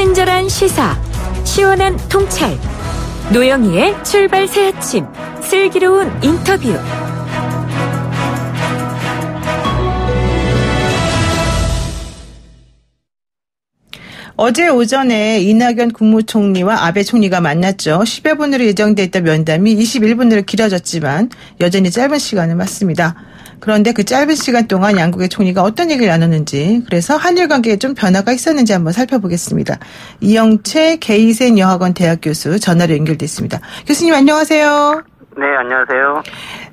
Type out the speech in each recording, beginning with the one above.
친절한 시사, 시원한 통찰, 노영희의 출발 새 아침, 슬기로운 인터뷰. 어제 오전에 이낙연 국무총리와 아베 총리가 만났죠. 10여 분으로 예정돼 있던 면담이 21분으로 길어졌지만 여전히 짧은 시간을 맞습니다. 그런데 그 짧은 시간 동안 양국의 총리가 어떤 얘기를 나눴는지, 그래서 한일 관계에 좀 변화가 있었는지 한번 살펴보겠습니다. 이영채 게이센 여학원 대학 교수 전화로 연결됐습니다. 교수님 안녕하세요. 네, 안녕하세요.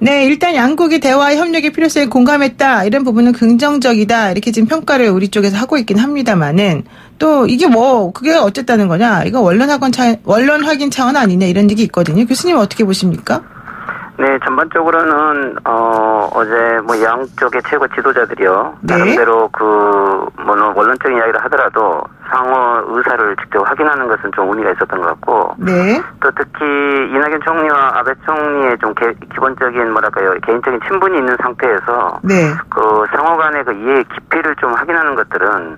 네, 일단 양국이 대화와 협력의 필요성에 공감했다, 이런 부분은 긍정적이다, 이렇게 지금 평가를 우리 쪽에서 하고 있긴 합니다만은, 또 이게 그게 어쨌다는 거냐, 이거 원론 확인 차원 아니냐, 이런 얘기 있거든요. 교수님 어떻게 보십니까? 네, 전반적으로는 어제 양쪽의 최고 지도자들이요, 네. 나름대로 원론적인 이야기를 하더라도 상호 의사를 직접 확인하는 것은 좀 의미가 있었던 것 같고, 네. 또 특히 이낙연 총리와 아베 총리의 좀 기본적인 개인적인 친분이 있는 상태에서 네. 그 상호 간의 그 이해의 깊이를 좀 확인하는 것들은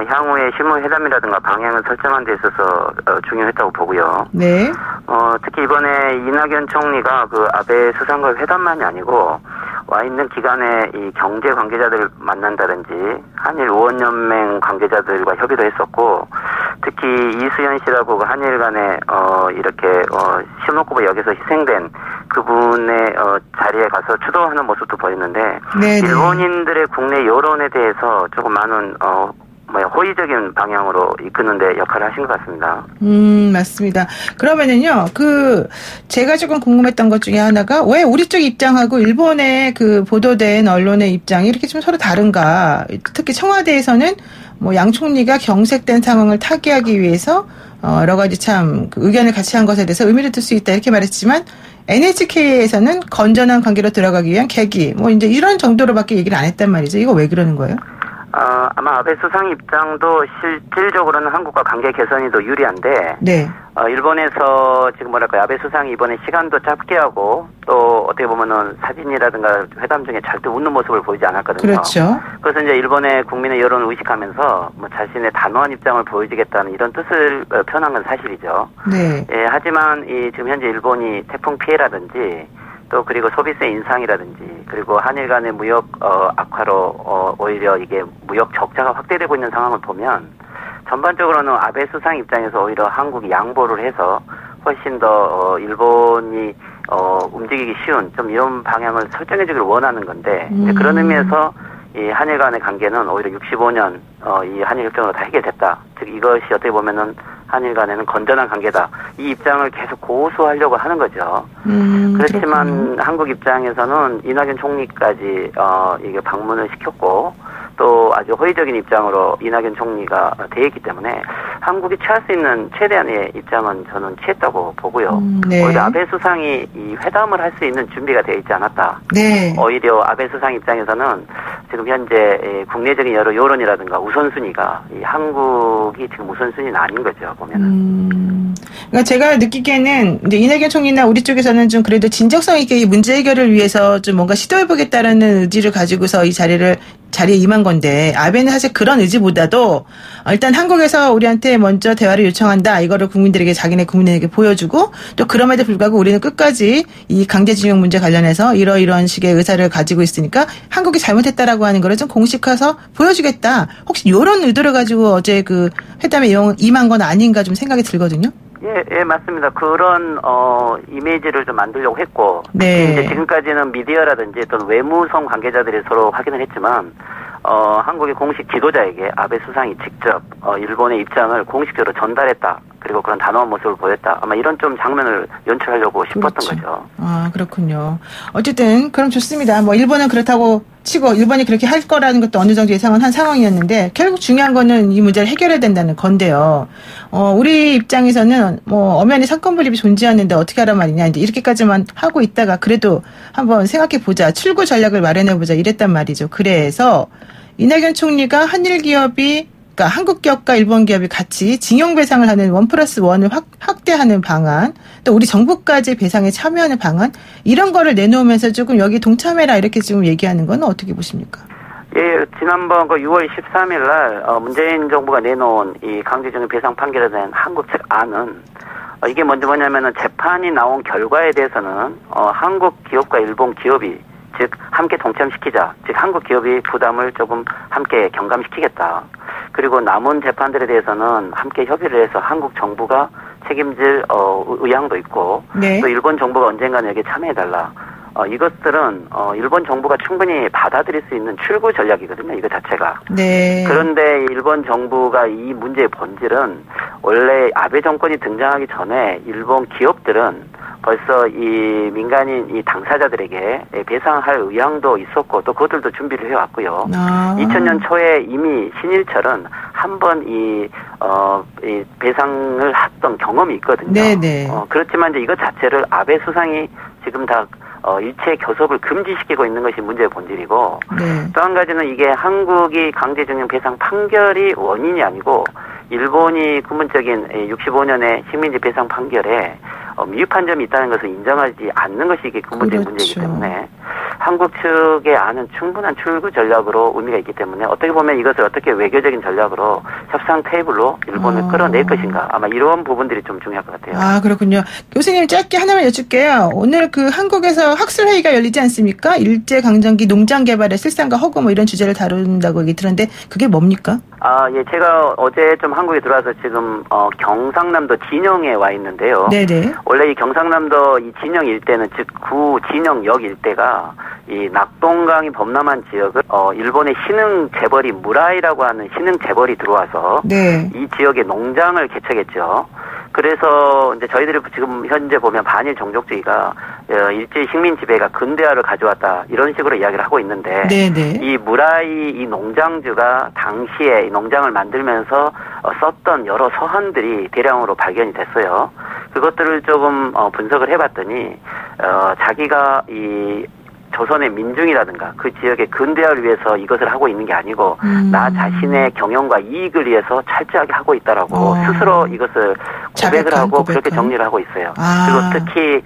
향후의 실무 회담이라든가 방향을 설정하는 데 있어서 중요했다고 보고요. 네. 특히 이번에 이낙연 총리가 그 아베 수상과 회담만이 아니고 와 있는 기간에 이 경제 관계자들을 만난다든지 한일 의원연맹 관계자들과 협의도 했었고, 특히 이수연 씨라고 한일 간에 이렇게 시모쿠보 역에서 희생된 그분의 자리에 가서 추도하는 모습도 보였는데, 네네. 일본인들의 국내 여론에 대해서 조금 많은 호의적인 방향으로 이끄는데 역할을 하신 것 같습니다. 맞습니다. 그러면은요, 제가 조금 궁금했던 것 중에 하나가, 왜 우리 쪽 입장하고 일본의 그 보도된 언론의 입장이 이렇게 좀 서로 다른가? 특히 청와대에서는 양 총리가 경색된 상황을 타개하기 위해서, 여러 가지 의견을 같이 한 것에 대해서 의미를 둘 수 있다, 이렇게 말했지만, NHK에서는 건전한 관계로 들어가기 위한 계기, 이제 이런 정도로밖에 얘기를 안 했단 말이죠. 이거 왜 그러는 거예요? 아마 아베 수상 입장도 실질적으로는 한국과 관계 개선이 더 유리한데, 네. 일본에서 지금 아베 수상이 이번에 시간도 짧게 하고, 또 어떻게 보면은 사진이라든가 회담 중에 절대 웃는 모습을 보이지 않았거든요. 그렇죠. 그래서 이제 일본의 국민의 여론을 의식하면서 자신의 단호한 입장을 보여주겠다는 이런 뜻을 표현한 건 사실이죠. 네. 예, 하지만 지금 현재 일본이 태풍 피해라든지, 또 그리고 소비세 인상이라든지, 그리고 한일 간의 무역 악화로 오히려 이게 무역 적자가 확대되고 있는 상황을 보면 전반적으로는 아베 수상 입장에서 오히려 한국이 양보를 해서 훨씬 더 일본이 움직이기 쉬운 좀 이런 방향을 설정해주기를 원하는 건데, 그런 의미에서 이 한일 간의 관계는 오히려 65년 이 한일 협정으로 다 해결됐다. 즉 이것이 어떻게 보면은 한일 간에는 건전한 관계다, 이 입장을 계속 고수하려고 하는 거죠. 그렇지만 그렇군요. 한국 입장에서는 이낙연 총리까지 이게 방문을 시켰고, 또 아주 호의적인 입장으로 이낙연 총리가 대했기 때문에 한국이 취할 수 있는 최대한의 입장은 저는 취했다고 보고요. 네. 오히려 아베 수상이 이 회담을 할 수 있는 준비가 되어 있지 않았다. 네. 오히려 아베 수상 입장에서는 지금 현재 국내적인 여러 여론이라든가 우선순위가 이 한국이 지금 우선순위는 아닌 거죠, 보면은. 그러니까 제가 느끼기에는 이제 이낙연 총리나 우리 쪽에서는 좀 그래도 진정성 있게 이 문제 해결을 위해서 좀 뭔가 시도해보겠다라는 의지를 가지고서 이 자리에 임한 건데, 아베는 사실 그런 의지보다도 일단 한국에서 우리한테 먼저 대화를 요청한다, 이거를 자기네 국민에게 보여주고, 또 그럼에도 불구하고 우리는 끝까지 이 강제징용 문제 관련해서 이러이러한 식의 의사를 가지고 있으니까 한국이 잘못했다라고 하는 거를 좀 공식화해서 보여주겠다, 혹시 이런 의도를 가지고 어제 그 회담에 임한 건 아닌가 좀 생각이 들거든요. 예, 맞습니다. 그런 이미지를 좀 만들려고 했고, 네. 이제 지금까지는 미디어라든지 또는 외무성 관계자들이 서로 확인을 했지만, 한국의 공식 지도자에게 아베 수상이 직접 일본의 입장을 공식적으로 전달했다, 그리고 그런 단호한 모습을 보였다, 아마 이런 좀 장면을 연출하려고 싶었던 그렇죠. 거죠. 아, 그렇군요. 어쨌든 그럼 좋습니다. 일본은 그렇다고 치고 일본이 그렇게 할 거라는 것도 어느 정도 예상은 한 상황이었는데, 결국 중요한 거는 이 문제를 해결해야 된다는 건데요. 우리 입장에서는 엄연히 사건 분립이 존재하는데 어떻게 하란 말이냐, 이제 이렇게까지만 하고 있다가 그래도 한번 생각해 보자, 출구 전략을 마련해 보자, 이랬단 말이죠. 그래서 이낙연 총리가 한일 기업이, 그러니까 한국 기업과 일본 기업이 같이 징용 배상을 하는 1+1을 확대하는 방안, 또 우리 정부까지 배상에 참여하는 방안, 이런 거를 내놓으면서 조금 여기 동참해라, 이렇게 지금 얘기하는 건 어떻게 보십니까? 예, 지난번 그 6월 13일 날 문재인 정부가 내놓은 이 강제징용 배상 판결에 대한 한국 측 안은 이게 먼저 뭐냐면은 재판이 나온 결과에 대해서는 한국 기업과 일본 기업이 즉 함께 동참시키자. 즉 한국 기업이 부담을 조금 함께 경감시키겠다. 그리고 남은 재판들에 대해서는 함께 협의를 해서 한국 정부가 책임질 의향도 있고 네. 또 일본 정부가 언젠가는 여기에 참여해달라. 이것들은 일본 정부가 충분히 받아들일 수 있는 출구 전략이거든요. 이거 자체가. 네. 그런데 일본 정부가 이 문제의 본질은 원래 아베 정권이 등장하기 전에 일본 기업들은 벌써 이 민간인 이 당사자들에게 배상할 의향도 있었고 또 그것들도 준비를 해왔고요. 2000년 초에 이미 신일철은 한 번 이 배상을 했던 경험이 있거든요. 네네. 그렇지만 이제 이것 자체를 아베 수상이 지금 다 일체 교섭을 금지시키고 있는 것이 문제의 본질이고 네. 또 한 가지는 이게 한국이 강제징용 배상 판결이 원인이 아니고 일본이 근본적인 65년의 식민지 배상 판결에 미흡한 점이 있다는 것을 인정하지 않는 것이 이게 근본적인 그렇죠. 문제이기 때문에 한국 측의 안은 충분한 출구 전략으로 의미가 있기 때문에 어떻게 보면 이것을 어떻게 외교적인 전략으로 협상 테이블로 일본을 끌어낼 것인가 아마 이런 부분들이 좀 중요할 것 같아요. 아, 그렇군요. 교수님 짧게 하나만 여쭐게요. 오늘 그 한국에서 학술회의가 열리지 않습니까? 일제강점기 농장 개발의 실상과 허구 뭐 이런 주제를 다룬다고 얘기 들었는데 그게 뭡니까? 아, 예, 제가 어제 좀 한국에 들어와서 지금 경상남도 진영에 와 있는데요. 네네. 원래 이 경상남도 이 진영 일대는 즉 구 진영역 일대가 이 낙동강이 범람한 지역을 일본의 신흥 재벌이 무라이라고 하는 신흥 재벌이 들어와서 네. 이 지역에 농장을 개척했죠. 그래서 이제 저희들이 지금 현재 보면 반일 종족주의가 일제 식민 지배가 근대화를 가져왔다 이런 식으로 이야기를 하고 있는데 네네. 이 무라이 이 농장주가 당시에 이 농장을 만들면서 썼던 여러 서한들이 대량으로 발견이 됐어요. 그것들을 조금 분석을 해봤더니 자기가 이 조선의 민중이라든가 그 지역의 근대화를 위해서 이것을 하고 있는 게 아니고 나 자신의 경영과 이익을 위해서 철저하게 하고 있다라고 스스로 이것을 고백을 하고 그렇게 정리를 하고 있어요. 그리고 특히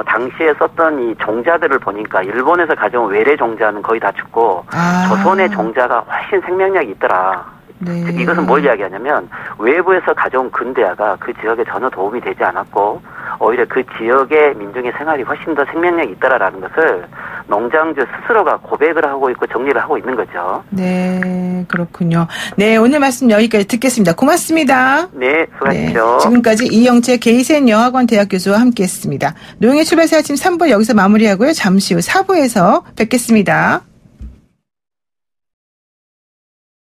당시에 썼던 이 종자들을 보니까 일본에서 가져온 외래 종자는 거의 다 죽고 조선의 종자가 훨씬 생명력이 있더라. 네. 즉 이것은 뭘 이야기하냐면 외부에서 가져온 근대화가 그 지역에 전혀 도움이 되지 않았고 오히려 그 지역의 민중의 생활이 훨씬 더 생명력이 있다라는 것을 농장주 스스로가 고백을 하고 있고 정리를 하고 있는 거죠. 네, 그렇군요. 네, 오늘 말씀 여기까지 듣겠습니다. 고맙습니다. 네, 수고하십시오. 네, 지금까지 이영채 게이센 여학원 대학 교수와 함께했습니다. 노영의 출발새 아침 3부 여기서 마무리하고요. 잠시 후 4부에서 뵙겠습니다.